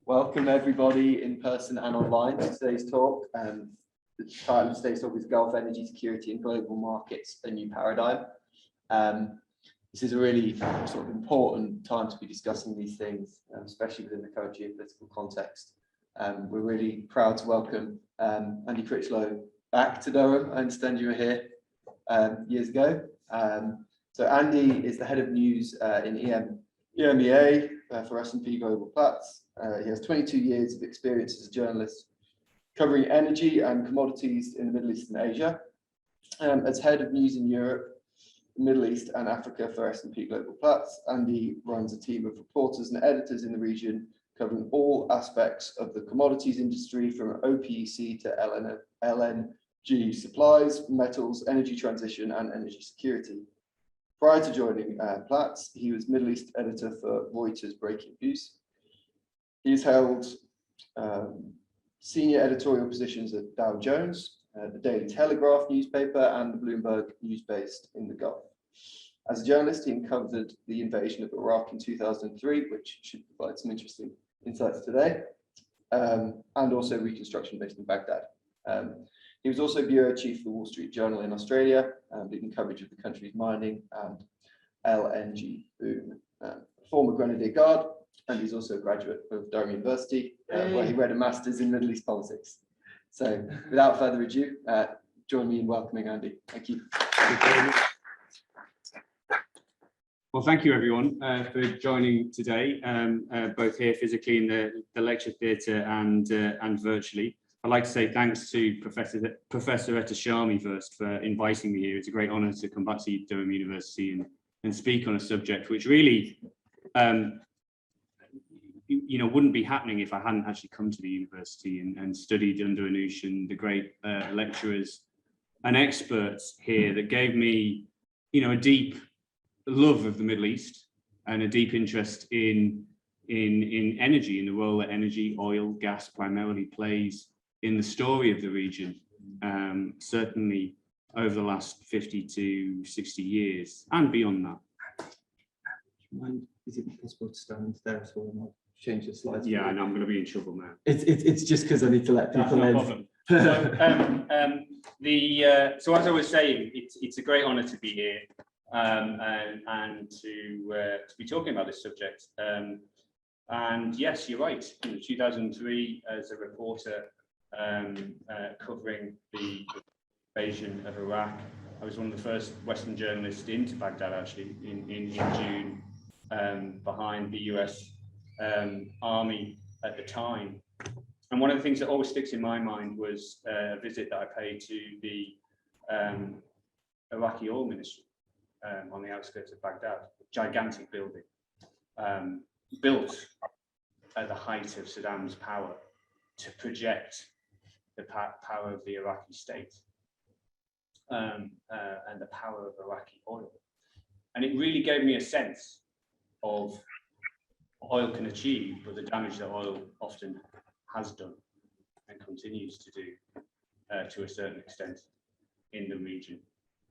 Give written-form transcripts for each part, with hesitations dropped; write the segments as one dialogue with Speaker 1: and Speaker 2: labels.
Speaker 1: Welcome everybody in person and online to today's talk. The title of today's talk is Gulf Energy Security and Global Markets, a New Paradigm. This is a really sort of important time to be discussing these things, especially within the current geopolitical context. We're really proud to welcome Andy Critchlow back to Durham. I understand you were here years ago. So Andy is the head of news in IMEA for S&P Global Platts. He has 22 years of experience as a journalist covering energy and commodities in the Middle East and Asia. As head of news in Europe, the Middle East and Africa for S&P Global Platts, Andy runs a team of reporters and editors in the region covering all aspects of the commodities industry from OPEC to LNG supplies, metals, energy transition and energy security. Prior to joining Platts, he was Middle East editor for Reuters Breakeven. He's held senior editorial positions at Dow Jones, the Daily Telegraph newspaper, and the Bloomberg news based in the Gulf. As a journalist, he uncovered the invasion of Iraq in 2003, which should provide some interesting insights today, and also reconstruction based in Baghdad. He was also bureau chief for the Wall Street Journal in Australia, leading coverage of the country's mining and LNG boom. Former Grenadier Guard, and he's also a graduate of Durham University, where he read a master's in Middle East politics. So without further ado, join me in welcoming Andy. Thank you.
Speaker 2: Well, thank you everyone for joining today, both here physically in the lecture theatre and virtually. I'd like to say thanks to Professor Etashami first for inviting me here. It's a great honour to come back to Durham University and speak on a subject which really wouldn't be happening if I hadn't actually come to the university and studied under Anoush and the great lecturers and experts here that gave me, a deep love of the Middle East and a deep interest in energy, in the role that energy, oil, gas primarily plays in the story of the region, certainly over the last 50 to 60 years and beyond that.
Speaker 1: Is it possible to stand there as well? And I'll change the slides.
Speaker 2: Yeah, I know I'm going to be in trouble now.
Speaker 1: It's just because I need to let people in.
Speaker 2: No problem. So as I was saying, it's a great honour to be here and to be talking about this subject. And yes, you're right. In 2003, as a reporter covering the invasion of Iraq, I was one of the first Western journalists into Baghdad, actually, in June, behind the US Army at the time. And one of the things that always sticks in my mind was a visit that I paid to the Iraqi Oil Ministry on the outskirts of Baghdad, a gigantic building, built at the height of Saddam's power to project the power of the Iraqi state and the power of Iraqi oil. And it really gave me a sense of what oil can achieve, but the damage that oil often has done and continues to do to a certain extent in the region.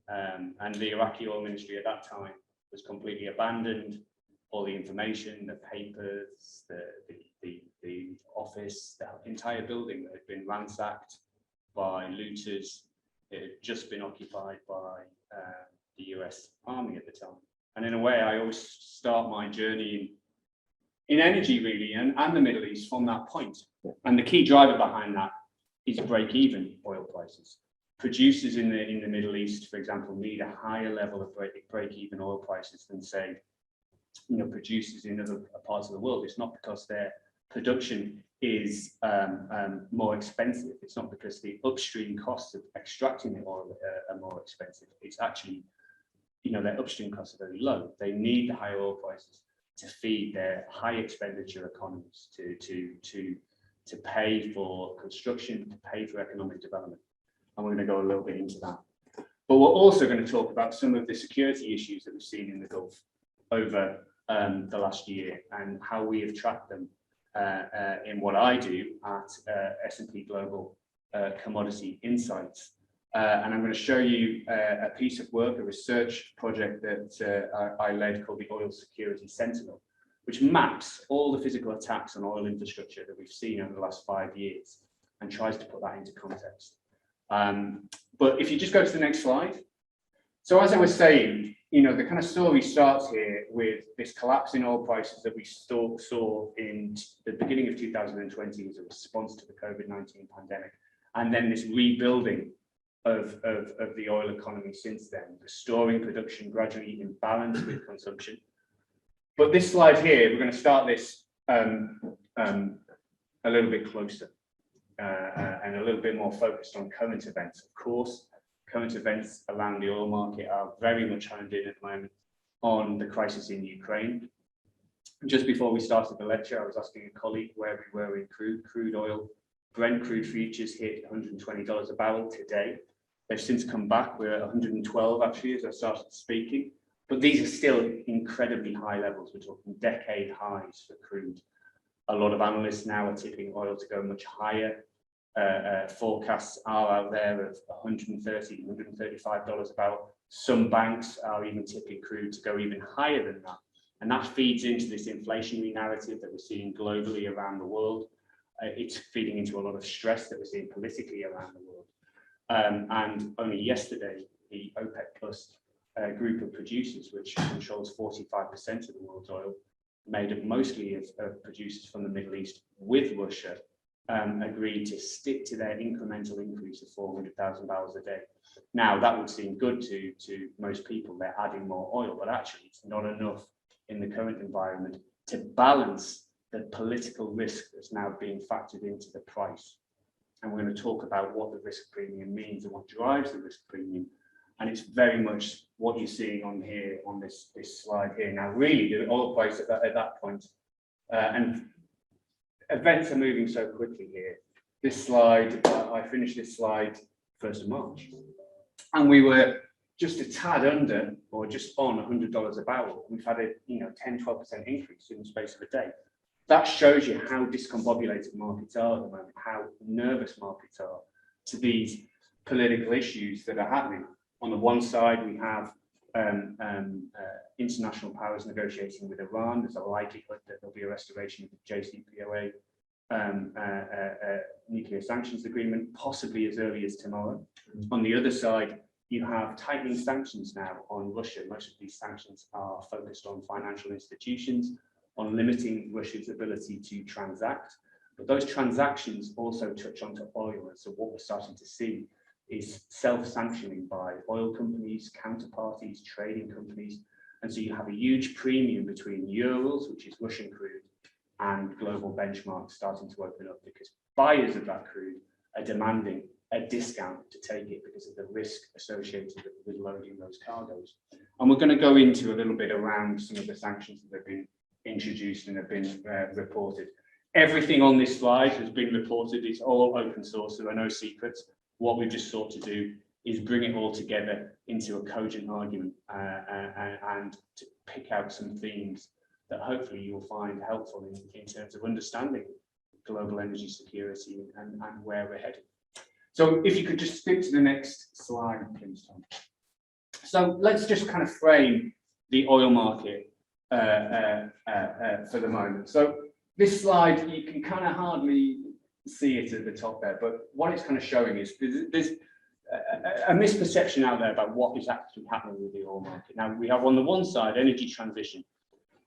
Speaker 2: And the Iraqi Oil Ministry at that time was completely abandoned. All the information, the papers, the office, the entire building that had been ransacked by looters. It had just been occupied by the US Army at the time. And in a way, I always start my journey in energy, really, and the Middle East from that point. And the key driver behind that is break-even oil prices. Producers in the Middle East, for example, need a higher level of break-even oil prices than, say, producers in other parts of the world. It's not because their production is more expensive. It's not because the upstream costs of extracting the oil are more expensive. It's actually, their upstream costs are very low. They need the higher oil prices to feed their high expenditure economies, to pay for construction, to pay for economic development. And we're going to go a little bit into that. But we're also going to talk about some of the security issues that we've seen in the Gulf over the last year and how we have tracked them in what I do at S&P Global Commodity Insights. And I'm going to show you a piece of work, a research project that I led called the Oil Security Sentinel, which maps all the physical attacks on oil infrastructure that we've seen over the last 5 years and tries to put that into context. But if you just go to the next slide. So as I was saying, you know, the kind of story starts here with this collapse in oil prices that we saw in the beginning of 2020 as a response to the COVID-19 pandemic, and then this rebuilding of the oil economy since then, restoring production gradually in balance with consumption. But this slide here, we're going to start this a little bit closer and a little bit more focused on current events. Of course, current events around the oil market are very much honed in at the moment on the crisis in Ukraine. Just before we started the lecture, I was asking a colleague where we were in crude oil. Brent crude futures hit $120 a barrel today. They've since come back. We're at 112 actually as I started speaking. But these are still incredibly high levels. We're talking decade highs for crude. A lot of analysts now are tipping oil to go much higher. Forecasts are out there of $130, $135 a barrel. Some banks are even tipping crude to go even higher than that. And that feeds into this inflationary narrative that we're seeing globally around the world. It's feeding into a lot of stress that we're seeing politically around the world. And only yesterday, the OPEC Plus group of producers, which controls 45% of the world's oil, made up mostly of producers from the Middle East with Russia, agreed to stick to their incremental increase of 400,000 barrels a day. Now, that would seem good to most people. They're adding more oil, but actually it's not enough in the current environment to balance the political risk that's now being factored into the price. And we're going to talk about what the risk premium means and what drives the risk premium. And it's very much what you're seeing on here, on this slide here. Now, really, the oil price at that point, and events are moving so quickly here. This slide, I finished this slide 1st of March. And we were just a tad under or just on $100 a barrel. We've had a 10-12% increase in the space of a day. That shows you how discombobulated markets are at the moment, how nervous markets are to these political issues that are happening. On the one side, we have international powers negotiating with Iran. There's a likelihood that there'll be a restoration of the JCPOA nuclear sanctions agreement, possibly as early as tomorrow. On the other side, you have tightening sanctions now on Russia. Most of these sanctions are focused on financial institutions, on limiting Russia's ability to transact. But those transactions also touch onto oil. And so what we're starting to see is self-sanctioning by oil companies, counterparties, trading companies. And so you have a huge premium between Urals, which is Russian crude, and global benchmarks starting to open up because buyers of that crude are demanding a discount to take it because of the risk associated with loading those cargoes. And we're going to go into a little bit around some of the sanctions that have been introduced and have been reported. Everything on this slide has been reported. It's all open source. There are no secrets. What we've just sought to do is bring it all together into a cogent argument and to pick out some themes that hopefully you'll find helpful in terms of understanding global energy security and where we're headed. So if you could just skip to the next slide, please, Tom. So let's just kind of frame the oil market for the moment. So this slide, you can kind of hardly see it at the top there, but what it's kind of showing is there's a misperception out there about what is actually happening with the oil market. Now, we have on the one side energy transition,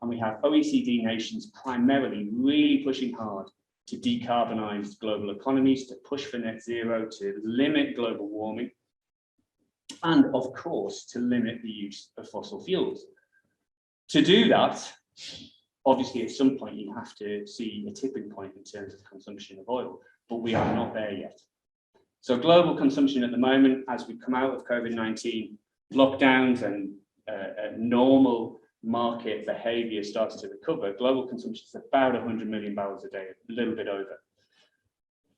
Speaker 2: and we have OECD nations primarily really pushing hard to decarbonize global economies, to push for net zero, to limit global warming, and of course, to limit the use of fossil fuels. To do that, obviously, at some point, you have to see a tipping point in terms of consumption of oil, but we are not there yet. So global consumption at the moment, as we come out of COVID-19, lockdowns and normal market behavior starts to recover, global consumption is about 100 million barrels a day, a little bit over.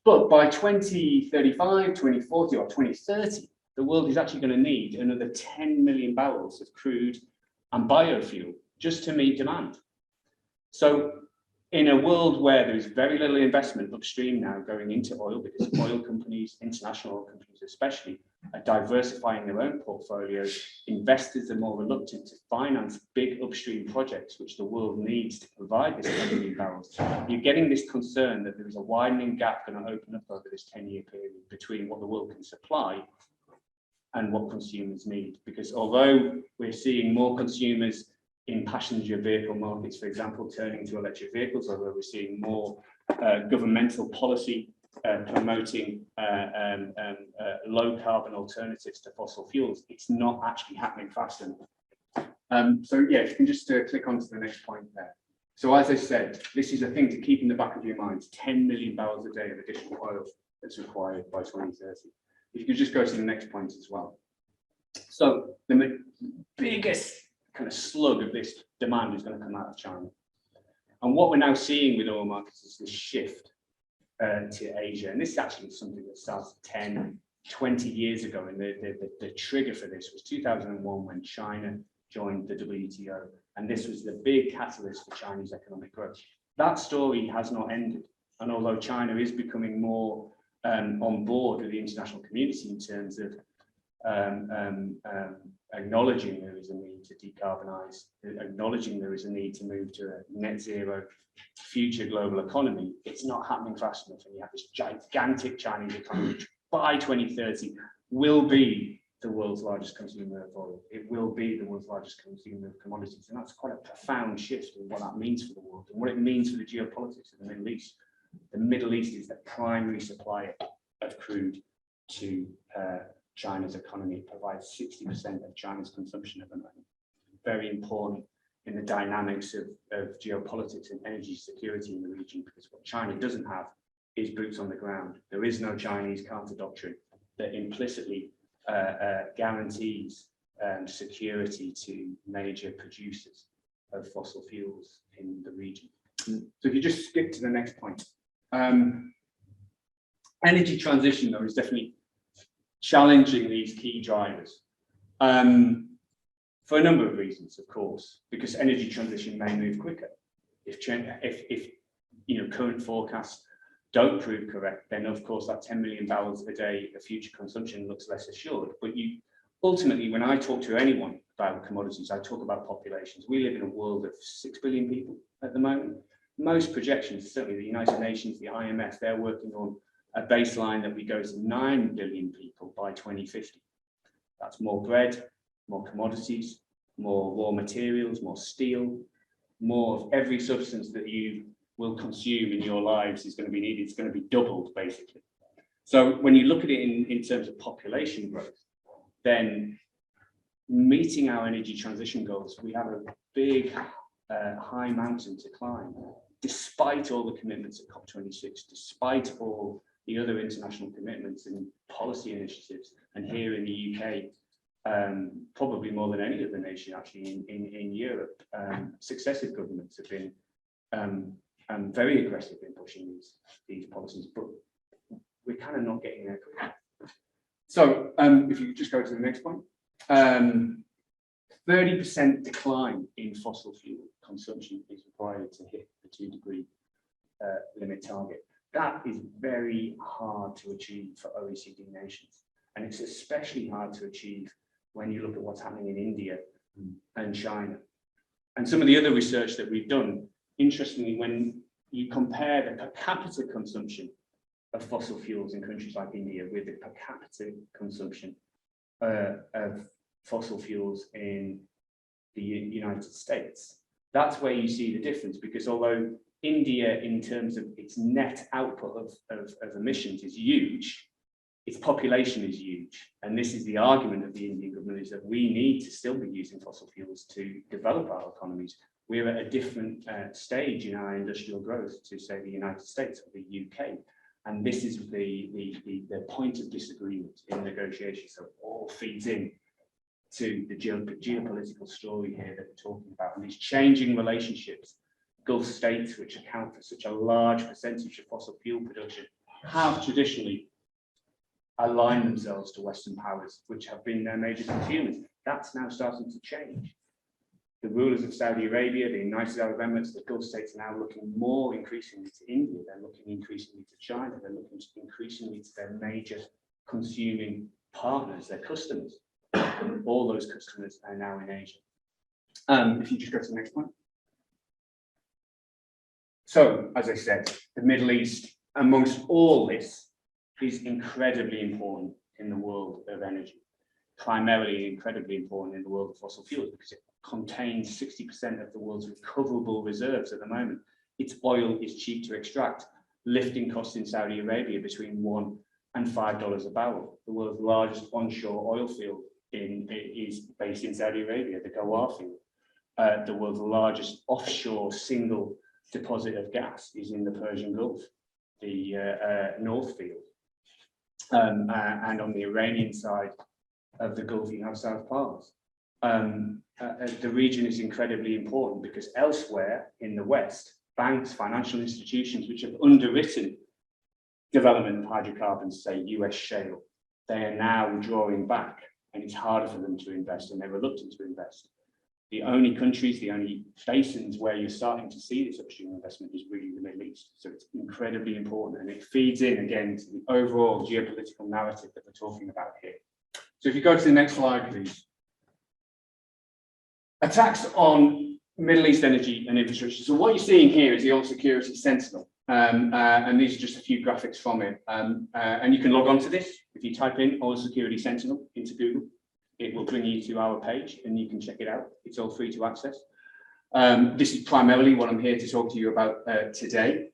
Speaker 2: But by 2035, 2040, or 2030, the world is actually going to need another 10 million barrels of crude and biofuel just to meet demand. So in a world where there is very little investment upstream now going into oil, because oil companies, international oil companies especially, diversifying their own portfolios. Investors are more reluctant to finance big upstream projects, which the world needs to provide this 10 million barrels. You're getting this concern that there is a widening gap going to open up over this 10-year period between what the world can supply and what consumers need. Because although we're seeing more consumers in passenger vehicle markets, for example, turning to electric vehicles, although we're seeing more governmental policy promoting low carbon alternatives to fossil fuels, it's not actually happening fast enough. So yeah, if you can just click on to the next point there. So as I said, this is a thing to keep in the back of your minds, 10 million barrels a day of additional oil that's required by 2030. If you could just go to the next point as well. So the biggest kind of slug of this demand is going to come out of China. And what we're now seeing with oil markets is this shift to Asia. And this is actually something that started 10, 20 years ago. And the trigger for this was 2001 when China joined the WTO. And this was the big catalyst for Chinese economic growth. That story has not ended. And although China is becoming more on board with the international community in terms of acknowledging there is a need to decarbonize, acknowledging there is a need to move to a net zero future global economy, it's not happening fast enough. And you have this gigantic Chinese economy, which by 2030 will be the world's largest consumer of oil. It will be the world's largest consumer of commodities. And that's quite a profound shift in what that means for the world and what it means for the geopolitics of the Middle East. The Middle East is the primary supplier of crude to China's economy. It provides 60% of China's consumption at the moment. Very important in the dynamics of geopolitics and energy security in the region, because what China doesn't have is boots on the ground. There is no Chinese counter doctrine that implicitly guarantees security to major producers of fossil fuels in the region. So if you just skip to the next point. Energy transition, though, is definitely challenging these key drivers for a number of reasons, of course, because energy transition may move quicker. If current forecasts don't prove correct, then of course that 10 million barrels a day of future consumption looks less assured. But ultimately, when I talk to anyone about commodities, I talk about populations. We live in a world of 6 billion people at the moment. Most projections, certainly the United Nations, the IMEIS, they're working on a baseline that we go to 9 billion people by 2050. That's more bread, more commodities, more raw materials, more steel, more of every substance that you will consume in your lives is going to be needed. It's going to be doubled, basically. So when you look at it in terms of population growth, then meeting our energy transition goals, we have a big, high mountain to climb, despite all the commitments at COP26, despite all the other international commitments and policy initiatives. And here in the UK, probably more than any other nation actually in Europe, successive governments have been very aggressive in pushing these policies, but we're kind of not getting there quickly. So if you just go to the next point, 30% decline in fossil fuel consumption is required to hit the 2-degree limit target. That is very hard to achieve for OECD nations. And it's especially hard to achieve when you look at what's happening in India and China. And some of the other research that we've done, interestingly, when you compare the per capita consumption of fossil fuels in countries like India with the per capita consumption of fossil fuels in the United States, that's where you see the difference, because although India, in terms of its net output of emissions, is huge, its population is huge. And this is the argument of the Indian government, is that we need to still be using fossil fuels to develop our economies. We're at a different stage in our industrial growth to, say, the United States or the UK. And this is the point of disagreement in negotiations. So it all feeds in to the geopolitical story here that we're talking about, and these changing relationships. Gulf states, which account for such a large percentage of fossil fuel production, have traditionally aligned themselves to Western powers, which have been their major consumers. That's now starting to change. The rulers of Saudi Arabia, the United Arab Emirates, the Gulf states are now looking more increasingly to India. They're looking increasingly to China. They're looking increasingly to their major consuming partners, their customers. All those customers are now in Asia. If you just go to the next one. So, as I said, the Middle East, amongst all this, is incredibly important in the world of energy. Primarily incredibly important in the world of fossil fuels because it contains 60% of the world's recoverable reserves at the moment. Its oil is cheap to extract. Lifting costs in Saudi Arabia between $1 and $5 a barrel. The world's largest onshore oil field is based in Saudi Arabia, the Ghawar field. The world's largest offshore single deposit of gas is in the Persian Gulf, the North Field. And on the Iranian side of the Gulf, you have South Pars. The region is incredibly important because elsewhere in the West, banks, financial institutions which have underwritten development of hydrocarbons, say US shale, they are now drawing back and it's harder for them to invest and they're reluctant to invest. The only countries, the only basins where you're starting to see this upstream investment is really the Middle East. So it's incredibly important and it feeds in again to the overall geopolitical narrative that we're talking about here. So if you go to the next slide, please. Attacks on Middle East energy and infrastructure. So what you're seeing here is the Oil Security Sentinel. And these are just a few graphics from it. And you can log on to this. If you type in Oil Security Sentinel into Google, it will bring you to our page and you can check it out. It's all free to access. This is primarily what I'm here to talk to you about today.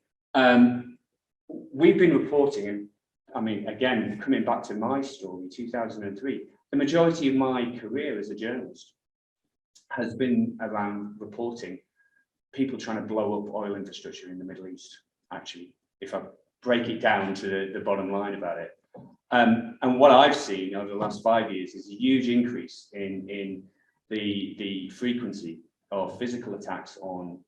Speaker 2: We've been reporting, and I mean, again, coming back to my story, 2003, the majority of my career as a journalist has been around reporting people trying to blow up oil infrastructure in the Middle East, actually, if I break it down to the bottom line about it. And what I've seen over the last 5 years is a huge increase in the frequency of physical attacks on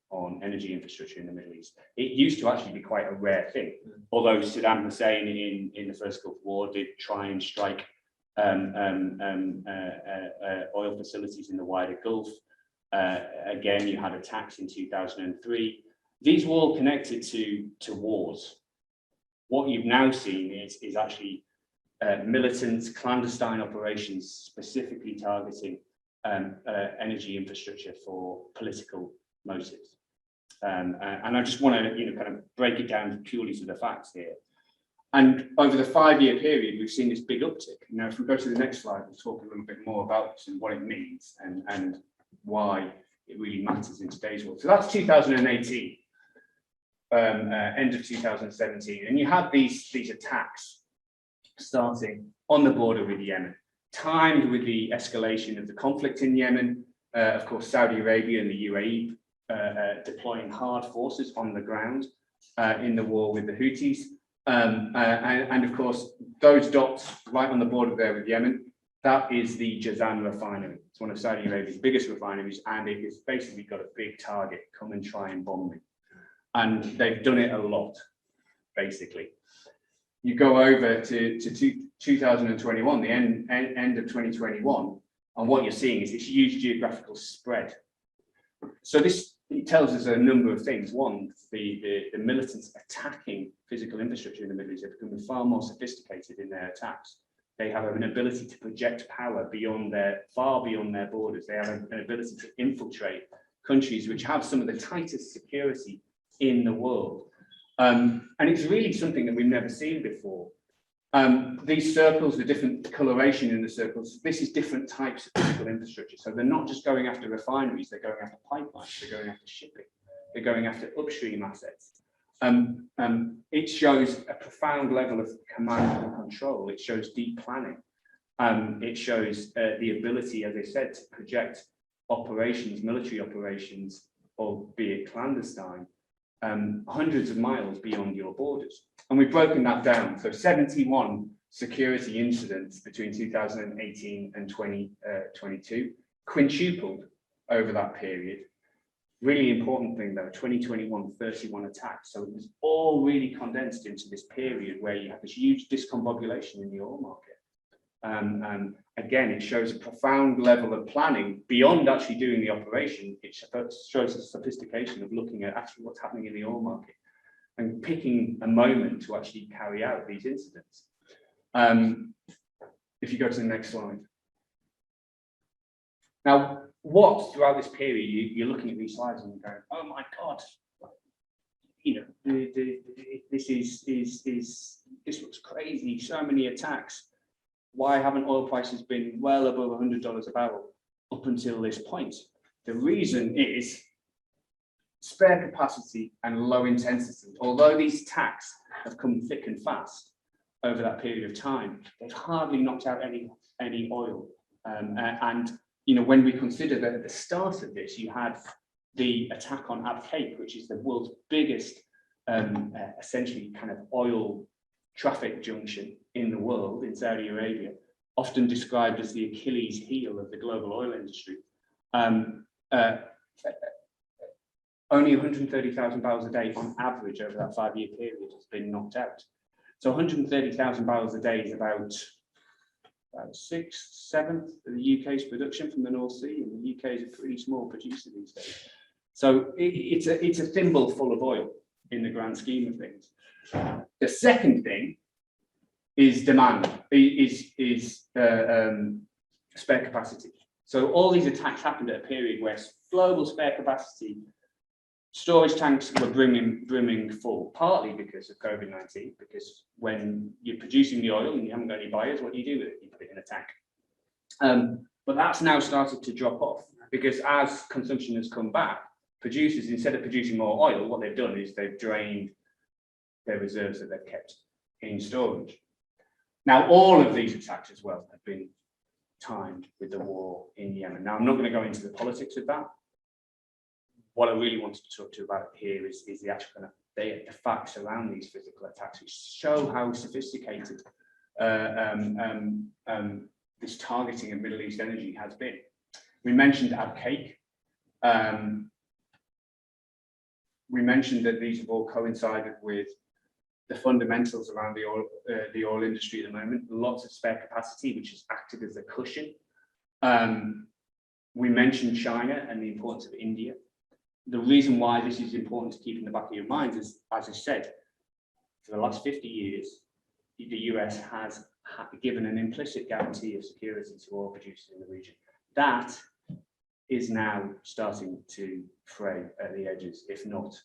Speaker 2: energy infrastructure in the Middle East. It used to actually be quite a rare thing, although Saddam Hussein in the First Gulf War did try and strike oil facilities in the wider Gulf. Again, you had attacks in 2003. These were all connected to wars. What you've now seen is actually militant, clandestine operations specifically targeting energy infrastructure for political motives. And I just want to kind of break it down purely to the facts here. And over the 5-year period, we've seen this big uptick. Now, if we go to the next slide, we'll talk a little bit more about this and what it means and why it really matters in today's world. So that's 2018, end of 2017. And you had these attacks starting on the border with Yemen, timed with the escalation of the conflict in Yemen. Of course, Saudi Arabia and the UAE deploying hard forces on the ground in the war with the Houthis. And of course, those dots right on the border there with Yemen, that is the Jazan refinery. It's one of Saudi Arabia's biggest refineries, and it has basically got a big target, come and try and bomb me. And they've done it a lot, basically. You go over to 2021, the end of 2021, and what you're seeing is this huge geographical spread. So this it tells us a number of things. One, the militants attacking physical infrastructure in the Middle East have become far more sophisticated in their attacks. They have an ability to project power far beyond their borders. They have an ability to infiltrate countries which have some of the tightest security in the world. And it's really something that we've never seen before. These circles, the different coloration in the circles, this is different types of physical infrastructure. So they're not just going after refineries, they're going after pipelines, they're going after shipping, they're going after upstream assets. It shows a profound level of command and control. It shows deep planning. It shows the ability, as I said, to project operations, military operations, albeit clandestine, hundreds of miles beyond your borders. And we've broken that down. So 71 security incidents between 2018 and 2022, quintupled over that period. Really important thing though, 2021, 31 attacks. So it was all really condensed into this period where you have this huge discombobulation in the oil market. Again, it shows a profound level of planning beyond actually doing the operation. It shows the sophistication of looking at actually what's happening in the oil market and picking a moment to actually carry out these incidents. If you go to the next slide. Now, what throughout this period, you're looking at these slides and you're going, oh my God, you know, this looks crazy, so many attacks. Why haven't oil prices been well above $100 a barrel up until this point? The reason is spare capacity and low intensity. Although these attacks have come thick and fast over that period of time, they've hardly knocked out any oil. And you know, when we consider that at the start of this, you had the attack on Abqaiq, which is the world's biggest, essentially kind of oil traffic junction in the world, in Saudi Arabia, often described as the Achilles heel of the global oil industry. Only 130,000 barrels a day on average over that 5-year period has been knocked out. So 130,000 barrels a day is about 6/7 of the UK's production from the North Sea, and the UK is a pretty small producer these days. So it's a thimble full of oil in the grand scheme of things. The second thing is demand, is spare capacity. So all these attacks happened at a period where global spare capacity storage tanks were brimming full, partly because of COVID-19, because when you're producing the oil and you haven't got any buyers, what do you do with it? You put it in a tank. But that's now started to drop off, because as consumption has come back, producers, instead of producing more oil, what they've done is they've drained their reserves that they've kept in storage. Now, all of these attacks as well have been timed with the war in Yemen. Now, I'm not going to go into the politics of that. What I really wanted to talk to you about here is the actual kind of the facts around these physical attacks, which show how sophisticated this targeting of Middle East energy has been. We mentioned Abqaiq. We mentioned that these have all coincided with the fundamentals around the oil industry at the moment. Lots of spare capacity, which has acted as a cushion. We mentioned China and the importance of India. The reason why this is important to keep in the back of your minds is, as I said, for the last 50 years, the US has given an implicit guarantee of security to oil producers in the region. That is now starting to fray at the edges, if not,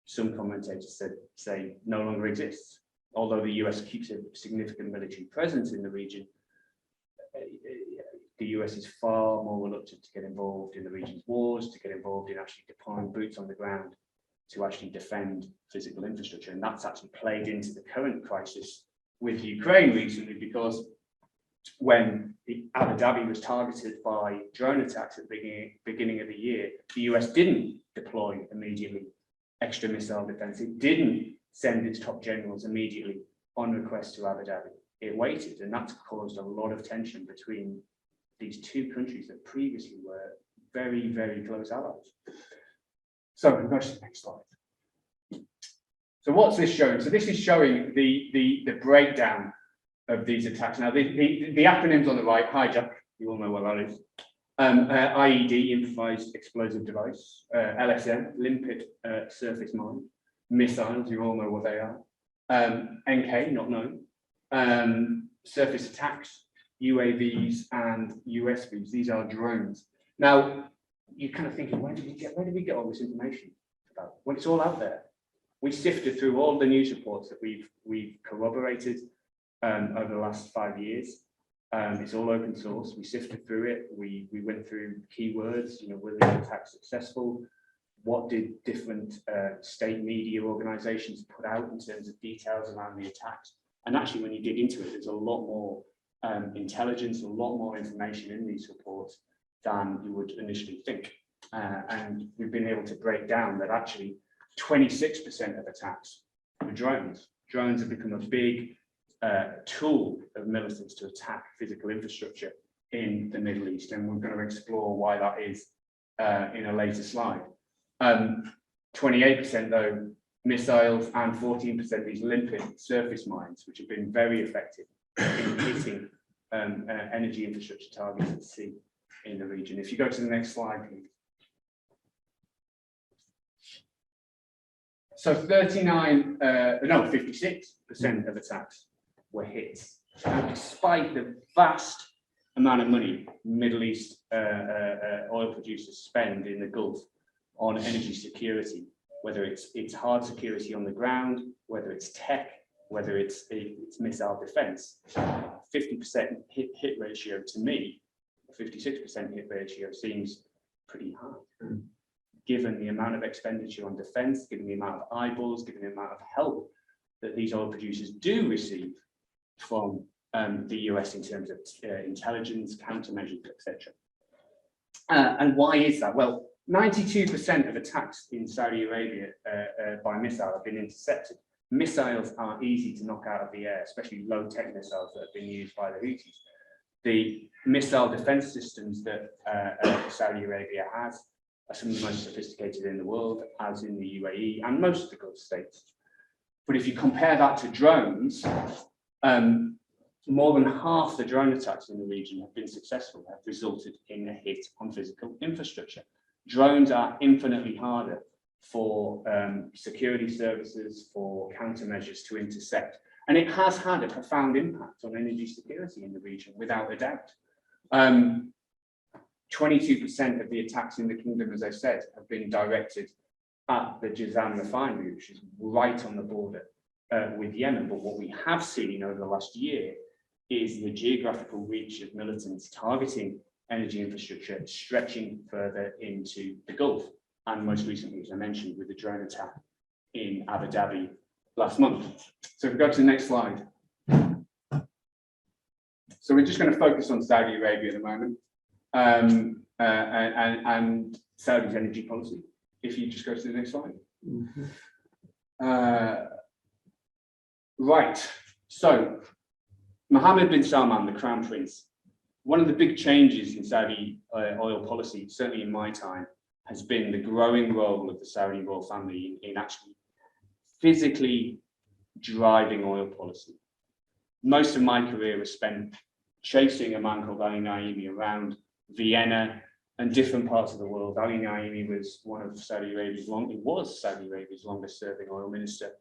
Speaker 2: some commentators say no longer exists. Although the US keeps a significant military presence in the region, the US is far more reluctant to get involved in the region's wars, to get involved in actually deploying boots on the ground to actually defend physical infrastructure. And that's actually played into the current crisis with Ukraine recently, because when Abu Dhabi was targeted by drone attacks at the beginning of the year, the US didn't deploy immediately extra missile defense. It didn't send its top generals immediately on request to Abu Dhabi. It waited, and that's caused a lot of tension between these two countries that previously were very, very close allies. So we'll go to the next slide. So what's this showing? So this is showing the breakdown of these attacks. Now, the acronyms on the right: hijack, you all know what that is. IED, improvised explosive device. LSM, limpid surface mine. Missiles, you all know what they are. NK, not known. Surface attacks, UAVs and USVs. These are drones. Now, you're kind of thinking, where did we get all this information about? Well, it's all out there. We sifted through all the news reports that we've corroborated over the last 5 years. It's all open source. We sifted through it. We went through keywords. You know, were the attacks successful? What did different state media organizations put out in terms of details around the attacks? And actually, when you dig into it, there's a lot more intelligence, a lot more information in these reports than you would initially think. And we've been able to break down that actually 26% of attacks were drones. Drones have become a big tool of militants to attack physical infrastructure in the Middle East. And we're going to explore why that is in a later slide. 28% though, missiles, and 14% these limpid surface mines, which have been very effective in hitting energy infrastructure targets at sea in the region. If you go to the next slide, please. So 56% of attacks were hits And despite the vast amount of money Middle East oil producers spend in the Gulf on energy security, whether it's hard security on the ground, whether it's tech, whether it's missile defense, 50% hit ratio to me, 56% hit ratio seems pretty high, given the amount of expenditure on defense, given the amount of eyeballs, given the amount of help that these oil producers do receive from the US in terms of intelligence, countermeasures, etc. And why is that? Well, 92% of attacks in Saudi Arabia by missile have been intercepted. Missiles are easy to knock out of the air, especially low-tech missiles that have been used by the Houthis. The missile defense systems that Saudi Arabia has are some of the most sophisticated in the world, as in the UAE and most of the Gulf states. But if you compare that to drones, more than half the drone attacks in the region have been successful, have resulted in a hit on physical infrastructure. Drones are infinitely harder for security services, for countermeasures to intercept. And it has had a profound impact on energy security in the region, without a doubt. 22% of the attacks in the kingdom, as I said, have been directed at the Jazan refinery, which is right on the border with Yemen. But what we have seen over the last year is the geographical reach of militants targeting energy infrastructure, stretching further into the Gulf. And most recently, as I mentioned, with the drone attack in Abu Dhabi last month. So if we go to the next slide. So we're just going to focus on Saudi Arabia at the moment and Saudi's energy policy. If you just go to the next slide. Right. So Mohammed bin Salman, the Crown Prince, one of the big changes in Saudi oil policy, certainly in my time, has been the growing role of the Saudi royal family in actually physically driving oil policy. Most of my career was spent chasing a man called Ali Naimi around Vienna and different parts of the world. Ali Naimi was one of Saudi Arabia's longest serving oil minister,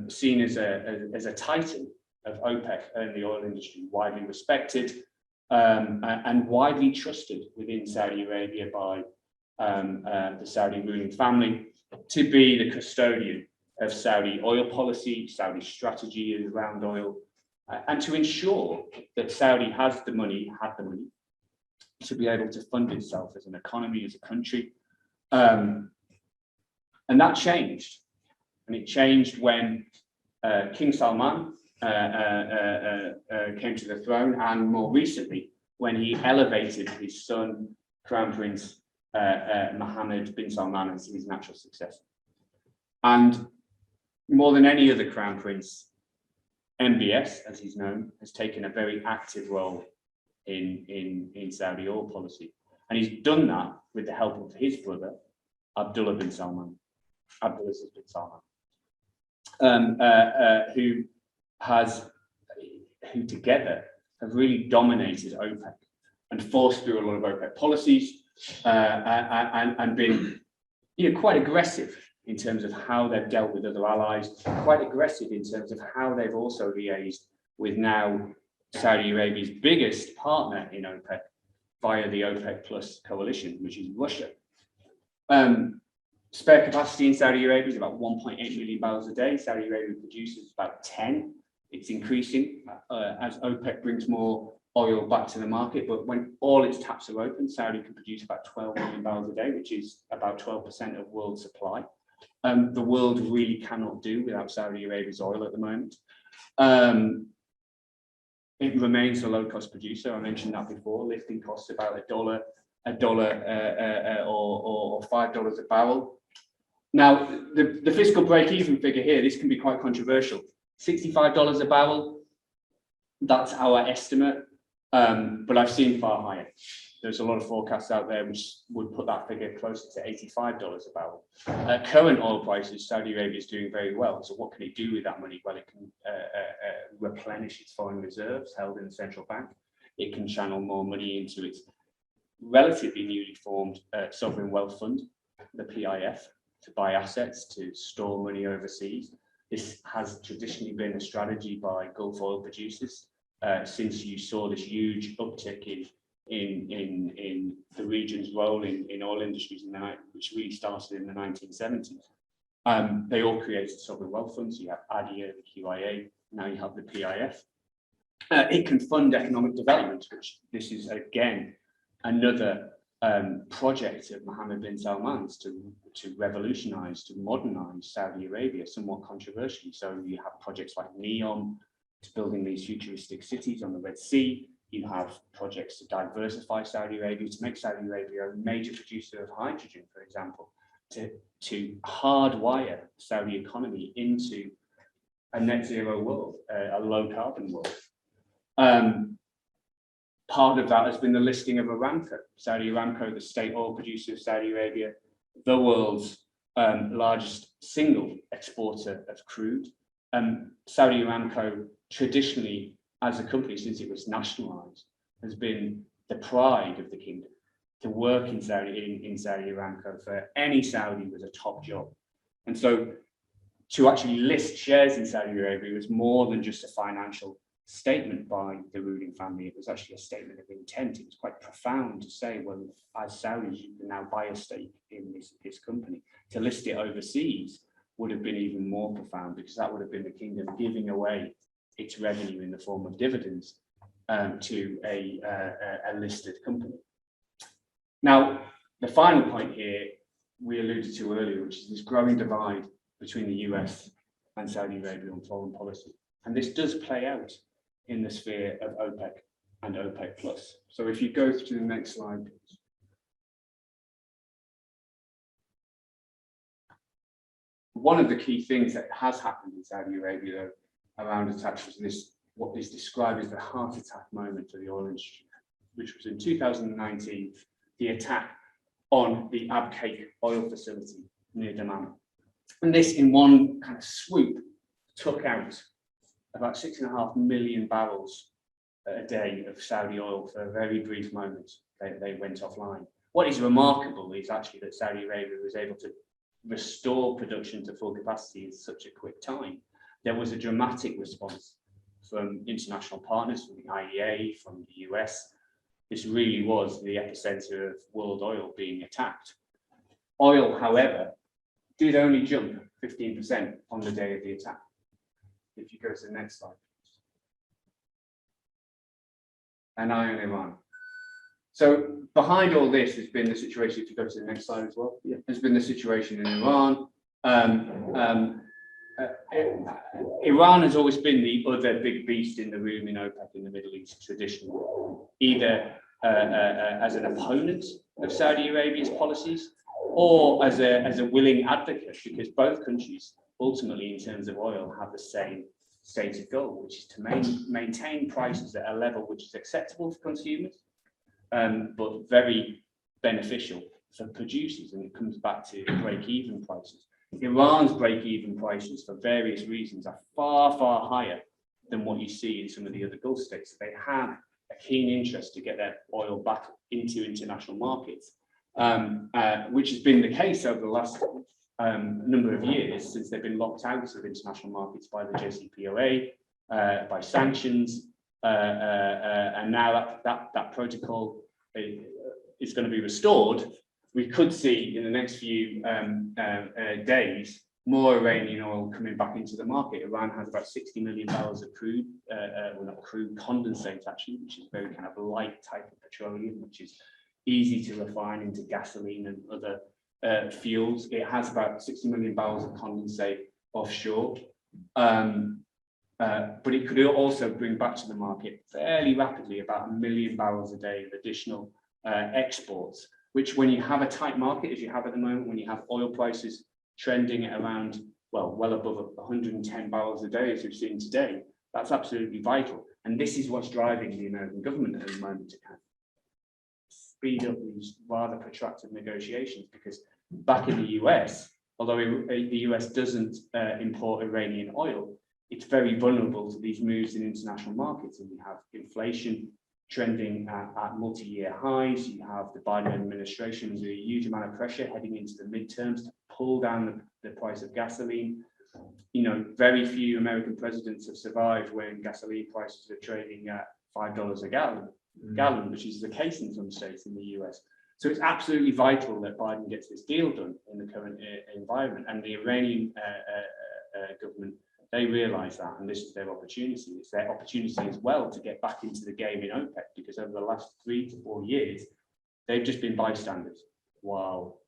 Speaker 2: seen as a titan of OPEC and the oil industry, widely respected and widely trusted within Saudi Arabia by the Saudi ruling family to be the custodian of Saudi oil policy, Saudi strategy around oil, and to ensure that Saudi had the money to be able to fund itself as an economy, as a country. And that changed. And it changed when King Salman came to the throne, and more recently, when he elevated his son, Crown Prince Mohammed bin Salman, as his natural successor. And more than any other Crown Prince, MBS, as he's known, has taken a very active role in Saudi oil policy. And he's done that with the help of his brother, Abdullah bin Salman, who together have really dominated OPEC and forced through a lot of OPEC policies and been quite aggressive in terms of how they've dealt with other allies, quite aggressive in terms of how they've also liaised with now Saudi Arabia's biggest partner in OPEC via the OPEC Plus coalition, which is Russia. Spare capacity in Saudi Arabia is about 1.8 million barrels a day. Saudi Arabia produces about 10. It's increasing as OPEC brings more oil back to the market, but when all its taps are open, Saudi can produce about 12 million barrels a day, which is about 12% of world supply. The world really cannot do without Saudi Arabia's oil at the moment. It remains a low-cost producer. I mentioned that before. Lifting costs about $1 or $5 a barrel. Now, the fiscal break-even figure here, this can be quite controversial. $65 a barrel, that's our estimate, but I've seen far higher. There's a lot of forecasts out there which would put that figure closer to $85 a barrel. Current oil prices, Saudi Arabia is doing very well. So what can it do with that money? Well, it can replenish its foreign reserves held in the central bank. It can channel more money into its relatively newly formed sovereign wealth fund, the PIF, to buy assets, to store money overseas. This has traditionally been a strategy by Gulf oil producers since you saw this huge uptick in the region's role in oil industries which really started in the 1970s. They all created sovereign wealth funds. You have ADIA, the QIA, now you have the PIF. It can fund economic development, which this is again another project of Mohammed bin Salman's to revolutionize, to modernize Saudi Arabia, somewhat controversially. So you have projects like NEOM, to building these futuristic cities on the Red Sea. You have projects to diversify Saudi Arabia, to make Saudi Arabia a major producer of hydrogen, for example, to hardwire the Saudi economy into a net zero world, a low carbon world. Part of that has been the listing of Aramco. Saudi Aramco, the state oil producer of Saudi Arabia, the world's largest single exporter of crude. Saudi Aramco, traditionally, as a company, since it was nationalized, has been the pride of the kingdom. To work in Saudi Aramco for any Saudi was a top job. And so to actually list shares in Saudi Arabia was more than just a financial statement by the ruling family. It was actually a statement of intent. It was quite profound to say, well, as Saudis, you can now buy a stake in this company. To list it overseas would have been even more profound, because that would have been the kingdom giving away its revenue in the form of dividends to a listed company. Now, the final point here we alluded to earlier, which is this growing divide between the US and Saudi Arabia on foreign policy. And this does play out in the sphere of OPEC and OPEC plus. So if you go to the next slide, please. One of the key things that has happened in Saudi Arabia around attacks was this, what is described as the heart attack moment for the oil industry, which was in 2019, the attack on the Abqaiq oil facility near Dammam. And this, in one kind of swoop, took out about 6.5 million barrels a day of Saudi oil for a very brief moment. They went offline. What is remarkable is actually that Saudi Arabia was able to restore production to full capacity in such a quick time. There was a dramatic response from international partners, from the IEA, from the US. This really was the epicenter of world oil being attacked. Oil, however, did only jump 15% on the day of the attack. If you go to the next slide. An eye on Iran. So behind all this has been the situation, if you go to the next slide as well, has been the situation in Iran. Iran has always been the other big beast in the room in OPEC in the Middle East traditionally, either as an opponent of Saudi Arabia's policies or as a willing advocate, because both countries ultimately in terms of oil have the same stated goal, which is to maintain prices at a level which is acceptable for consumers, but very beneficial for producers, and it comes back to break-even prices. Iran's break-even prices, for various reasons, are far, far higher than what you see in some of the other Gulf states. They have a keen interest to get their oil back into international markets, which has been the case over the last number of years since they've been locked out of international markets by the JCPOA, by sanctions, and now that protocol is going to be restored. We could see in the next few days more Iranian oil coming back into the market. Iran has about 60 million barrels of crude, well, not crude, condensate actually, which is very kind of light type of petroleum, which is easy to refine into gasoline and other fuels. It has about 60 million barrels of condensate offshore, but it could also bring back to the market fairly rapidly about 1 million barrels a day of additional exports, which when you have a tight market, as you have at the moment, when you have oil prices trending at around, well above 110 barrels a day, as we've seen today, that's absolutely vital. And this is what's driving the American government at the moment to kind of speed up these rather protracted negotiations, because back in the US, although the US doesn't import Iranian oil, it's very vulnerable to these moves in international markets. And we have inflation trending at multi-year highs. You have the Biden administration under a huge amount of pressure heading into the midterms to pull down the price of gasoline. very few American presidents have survived when gasoline prices are trading at $5 a gallon, which is the case in some states in the US. So it's absolutely vital that Biden gets this deal done in the current environment. And the Iranian government, they realize that, and this is their opportunity. It's their opportunity as well to get back into the game in OPEC, because over the last 3 to 4 years, they've just been bystanders while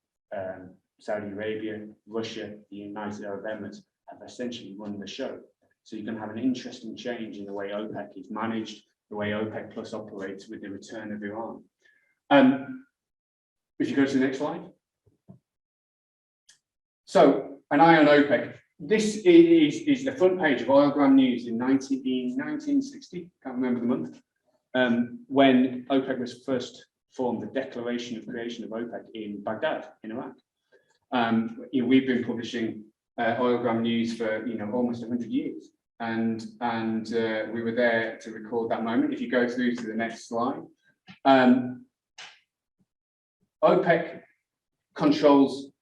Speaker 2: Saudi Arabia, Russia, the United Arab Emirates have essentially run the show. So you're going to have an interesting change in the way OPEC is managed, the way OPEC Plus operates with the return of Iran. If you go to the next slide. So an eye on OPEC. This is the front page of Oilgram News in 1960, can't remember the month, when OPEC was first formed, the declaration of creation of OPEC in Baghdad, in Iraq. We've been publishing Oilgram News for almost 100 years, and we were there to record that moment. If you go through to the next slide, OPEC controls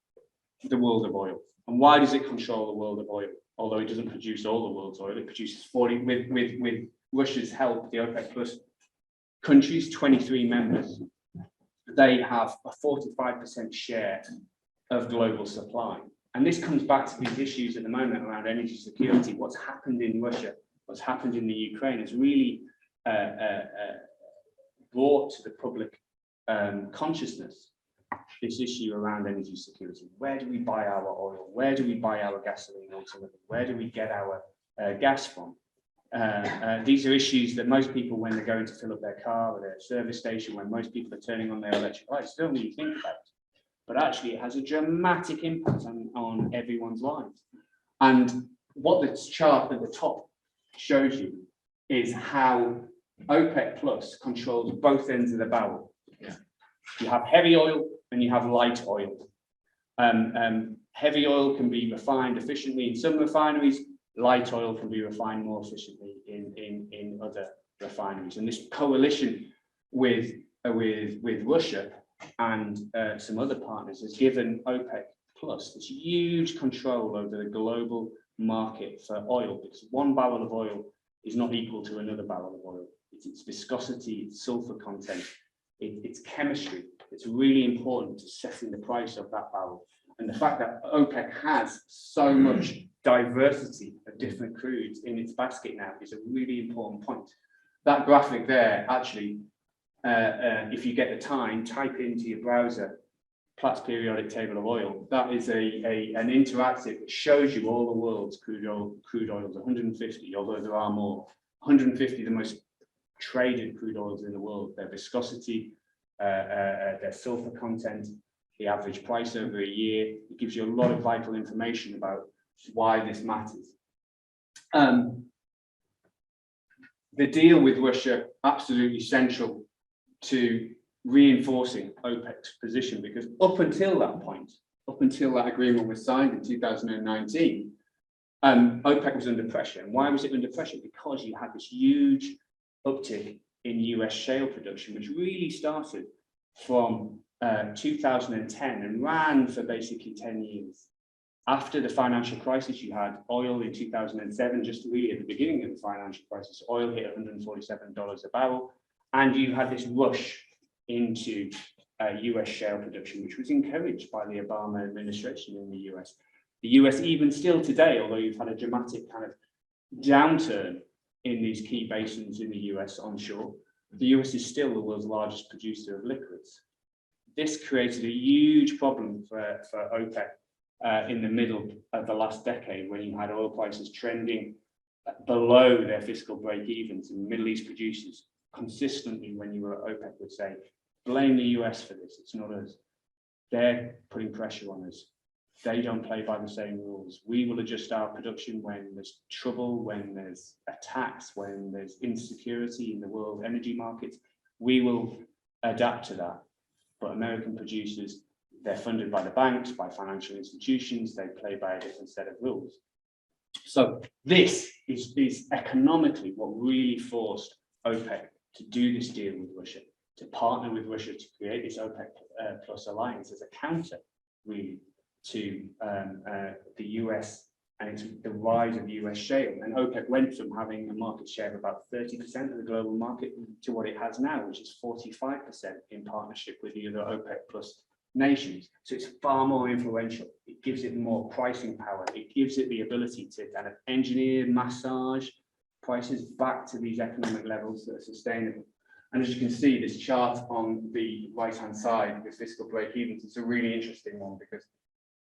Speaker 2: the world of oil. And why does it control the world of oil? Although it doesn't produce all the world's oil, it produces 40, with Russia's help, the OPEC Plus countries, 23 members, they have a 45% share of global supply. And this comes back to these issues at the moment around energy security. What's happened in Russia, what's happened in the Ukraine has really brought to the public consciousness this issue around energy security. Where do we buy our oil? Where do we buy our gasoline ultimately? Where do we get our gas from? These are issues that most people, when they're going to fill up their car or their service station, when most people are turning on their electric lights, don't really think about it. But actually it has a dramatic impact on everyone's lives. And what this chart at the top shows you is how OPEC Plus controls both ends of the barrel. Yeah. You have heavy oil and you have light oil. Heavy oil can be refined efficiently in some refineries. Light oil can be refined more efficiently in other refineries. And this coalition with Russia and some other partners has given OPEC Plus this huge control over the global market for oil, because one barrel of oil is not equal to another barrel of oil. It's its viscosity, its sulfur content, its chemistry. It's really important to setting the price of that barrel. And the fact that OPEC has so much diversity of different crudes in its basket now is a really important point. That graphic there, actually, if you get the time, type into your browser Platts periodic table of oil. That is an interactive that shows you all the world's crude oils, 150, although there are more. 150 the most traded crude oils in the world, their viscosity, their sulfur content, the average price over a year. It gives you a lot of vital information about why this matters. The deal with Russia, absolutely central to reinforcing OPEC's position, because up until that point, up until that agreement was signed in 2019, OPEC was under pressure. And why was it under pressure? Because you had this huge uptick in US shale production, which really started from 2010 and ran for basically 10 years. After the financial crisis, you had oil in 2007, just really at the beginning of the financial crisis, oil hit $147 a barrel, and you had this rush into US shale production, which was encouraged by the Obama administration in the US. The US, even still today, although you've had a dramatic kind of downturn in these key basins in the US onshore, the US is still the world's largest producer of liquids. This created a huge problem for OPEC in the middle of the last decade, when you had oil prices trending below their fiscal break-evens, and Middle East producers consistently, when you were at OPEC, would say, blame the US for this, it's not us. They're putting pressure on us. They don't play by the same rules. We will adjust our production when there's trouble, when there's attacks, when there's insecurity in the world energy markets. We will adapt to that. But American producers, they're funded by the banks, by financial institutions, they play by a different set of rules. So this is economically what really forced OPEC to do this deal with Russia, to partner with Russia to create this OPEC Plus alliance as a counter, really, to the US and it's the rise of US shale. And OPEC went from having a market share of about 30% of the global market to what it has now, which is 45% in partnership with the other OPEC plus nations. So it's far more influential. It gives it more pricing power. It gives it the ability to kind of engineer, massage prices back to these economic levels that are sustainable. And as you can see, this chart on the right-hand side with fiscal break-evens, it's a really interesting one because,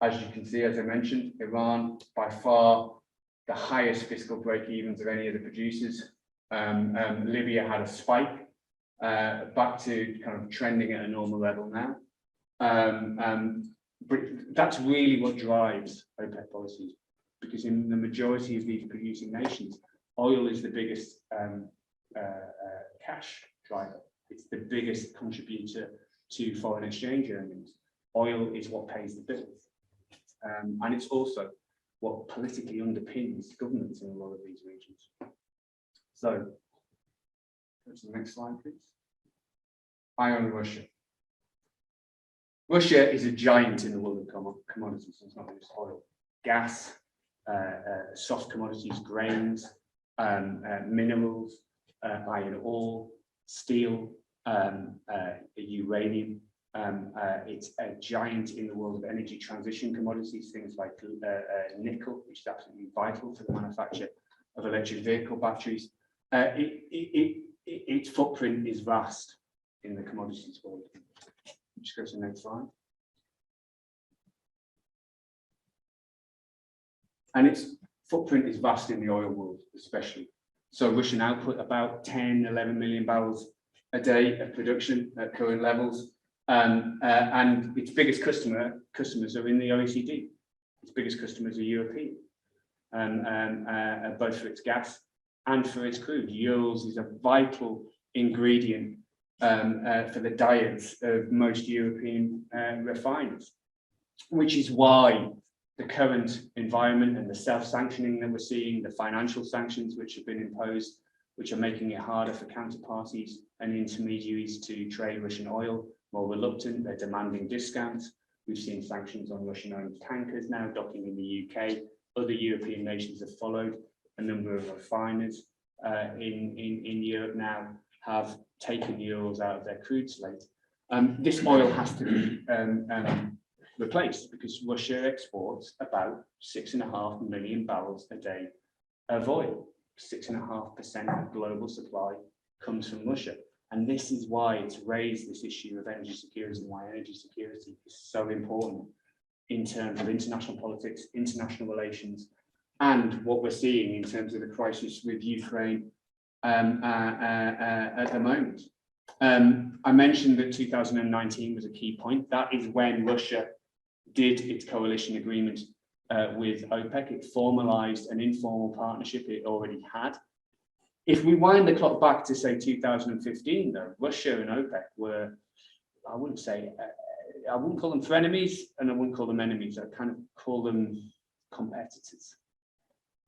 Speaker 2: as you can see, as I mentioned, Iran, by far the highest fiscal break-evens of any of the producers. Libya had a spike back to kind of trending at a normal level now. But that's really what drives OPEC policies, because in the majority of these producing nations, oil is the biggest cash driver. It's the biggest contributor to foreign exchange earnings. Oil is what pays the bills. And it's also what politically underpins governments in a lot of these regions. So, go to the next slide, please. Eye on Russia. Russia is a giant in the world of commodities. It's not just oil, gas, soft commodities, grains, minerals, iron ore, steel, uranium. It's a giant in the world of energy transition commodities, things like nickel, which is absolutely vital for the manufacture of electric vehicle batteries. Its footprint is vast in the commodities world. Just go to the next slide. And its footprint is vast in the oil world, especially. So Russian output about 10, 11 million barrels a day of production at current levels. And its biggest customers are in the OECD. Its biggest customers are European, both for its gas and for its crude. Urals is a vital ingredient for the diets of most European refiners, which is why the current environment and the self-sanctioning that we're seeing, the financial sanctions which have been imposed, which are making it harder for counterparties and intermediaries to trade Russian oil, more reluctant, they're demanding discounts. We've seen sanctions on Russian-owned tankers now docking in the UK. Other European nations have followed. A number of refiners in Europe now have taken Urals out of their crude slate. This oil has to be replaced because Russia exports about 6.5 million barrels a day of oil. 6.5% of global supply comes from Russia. And this is why it's raised this issue of energy security and why energy security is so important in terms of international politics, international relations, and what we're seeing in terms of the crisis with Ukraine at the moment. I mentioned that 2019 was a key point. That is when Russia did its coalition agreement with OPEC. It formalized an informal partnership it already had. If we wind the clock back to, say, 2015, though, Russia and OPEC were, I wouldn't call them frenemies, and I wouldn't call them enemies. I'd kind of call them competitors.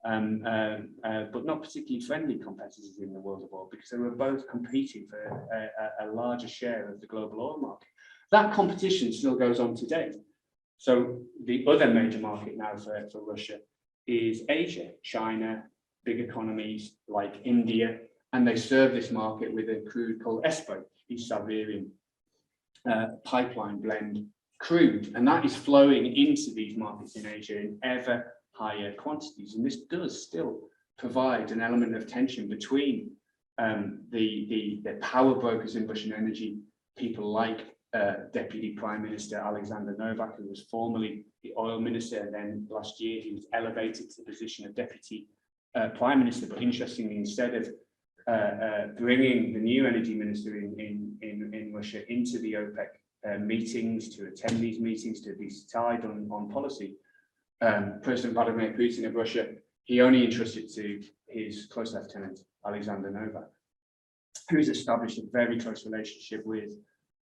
Speaker 2: But not particularly friendly competitors in the world of oil, because they were both competing for a larger share of the global oil market. That competition still goes on today. So the other major market now for Russia is Asia, China, big economies like India, and they serve this market with a crude called ESPO, East Siberian pipeline blend crude, and that is flowing into these markets in Asia in ever higher quantities. And this does still provide an element of tension between the power brokers in Russian energy, people like Deputy Prime Minister Alexander Novak, who was formerly the oil minister, and then last year he was elevated to the position of Deputy Prime Minister. But interestingly, instead of bringing the new energy minister in Russia into the OPEC meetings, to attend these meetings, to be tied on policy, President Vladimir Putin of Russia, he only entrusted to his close lieutenant, Alexander Novak, who's established a very close relationship with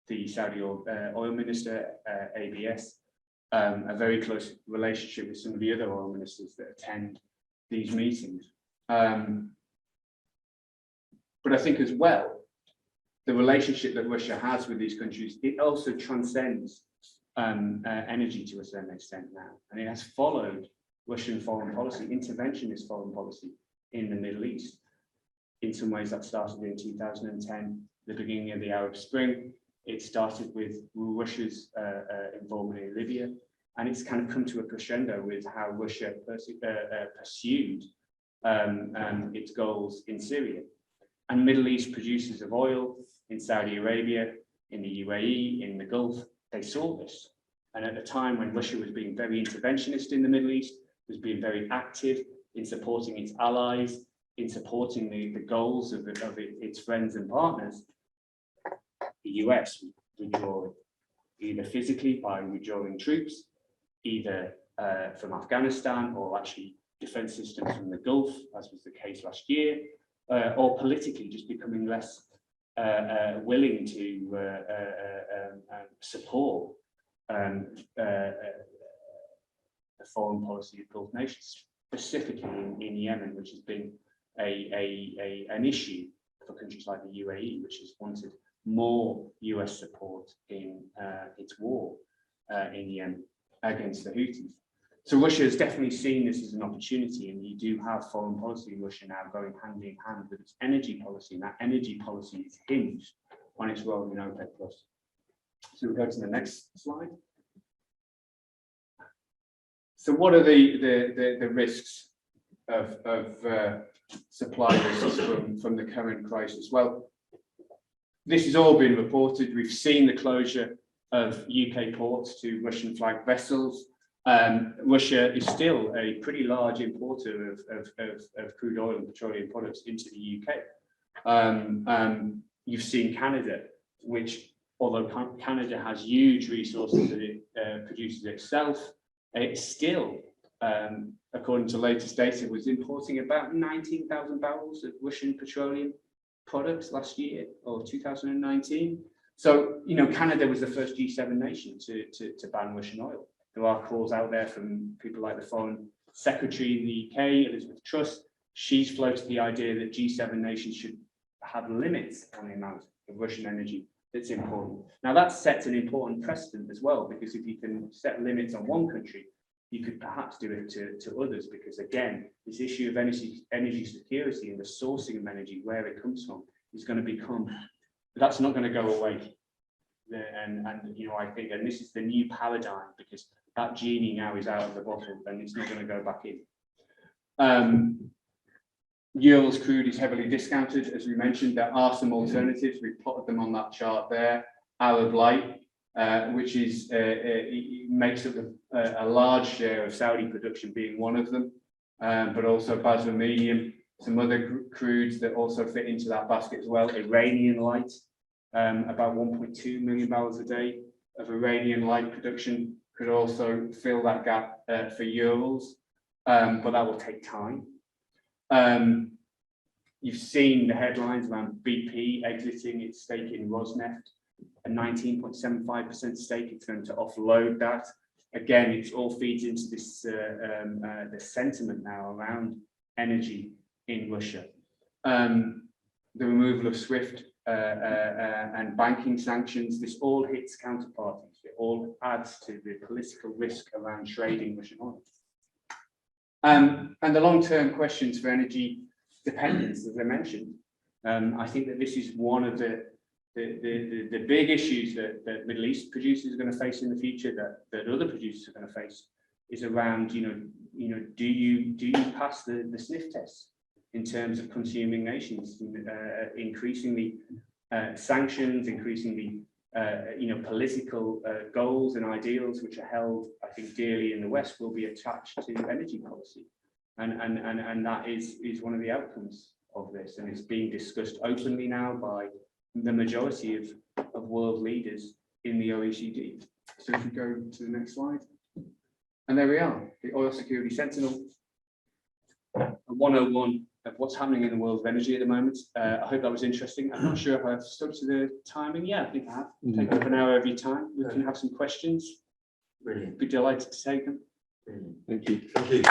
Speaker 2: the Saudi oil minister, ABS, a very close relationship with some of the other oil ministers that attend these meetings. But I think as well, the relationship that Russia has with these countries, it also transcends energy to a certain extent now. And it has followed Russian foreign policy, interventionist foreign policy in the Middle East. In some ways that started in 2010, the beginning of the Arab Spring. It started with Russia's involvement in Libya, and it's kind of come to a crescendo with how Russia pursued its goals in Syria. And Middle East producers of oil in Saudi Arabia, in the UAE, in the Gulf, they saw this. And at a time when Russia was being very interventionist in the Middle East, was being very active in supporting its allies, in supporting the goals of its friends and partners, the US withdrawing either physically by withdrawing troops, either from Afghanistan or actually defense systems from the Gulf, as was the case last year, or politically just becoming less willing to support the foreign policy of Gulf nations, specifically in Yemen, which has been an issue for countries like the UAE, which has wanted more US support in its war in Yemen against the Houthis. So Russia has definitely seen this as an opportunity, and you do have foreign policy in Russia now going hand in hand with its energy policy, and that energy policy is hinged on its role in OPEC+. So we'll go to the next slide. So what are the risks of supply risks from the current crisis? Well, this has all been reported. We've seen the closure of UK ports to Russian flagged vessels. Russia is still a pretty large importer of crude oil and petroleum products into the UK. You've seen Canada, which, although Canada has huge resources that it produces itself, it still, according to latest data, was importing about 19,000 barrels of Russian petroleum products last year, or 2019. So, you know, Canada was the first G7 nation to ban Russian oil. There are calls out there from people like the Foreign Secretary in the UK, Elizabeth Truss. She's floated the idea that G7 nations should have limits on the amount of Russian energy that's important. Now that sets an important precedent as well, because if you can set limits on one country, you could perhaps do it to others, because again, this issue of energy security and the sourcing of energy, where it comes from, is going to become, that's not going to go away. And you know, I think, and this is the new paradigm, because that genie now is out of the bottle and it's not going to go back in. Urals crude is heavily discounted, as we mentioned. There are some alternatives. We've plotted them on that chart there. Arab Light, which is makes up a large share of Saudi production, being one of them, but also Basra Medium, some other crudes that also fit into that basket as well. Iranian Light, about 1.2 million barrels a day of Iranian Light production could also fill that gap for Urals, but that will take time. You've seen the headlines around BP exiting its stake in Rosneft, a 19.75% stake. It's going to offload that. Again, it all feeds into this the sentiment now around energy in Russia. The removal of SWIFT and banking sanctions, this all hits counterparties. It all adds to the political risk around trading Russian oil. And the long-term questions for energy dependence, as I mentioned, I think that this is one of the big issues that Middle East producers are going to face in the future, that other producers are going to face, is around, do you pass the sniff test in terms of consuming nations, increasingly sanctions, increasingly political goals and ideals which are held, I think, dearly in the West, will be attached to energy policy, and that is one of the outcomes of this, and it's being discussed openly now by the majority of world leaders in the OECD. So if we go to the next slide, and there we are, the Oil Security Sentinel, a 101 of what's happening in the world of energy at the moment. I hope that was interesting. I'm not sure if I've stuck to the timing. Yeah, I think I have. Take up an hour every time. We can have some questions. Brilliant. Be delighted to take them.
Speaker 1: Thank you.
Speaker 3: Thank you.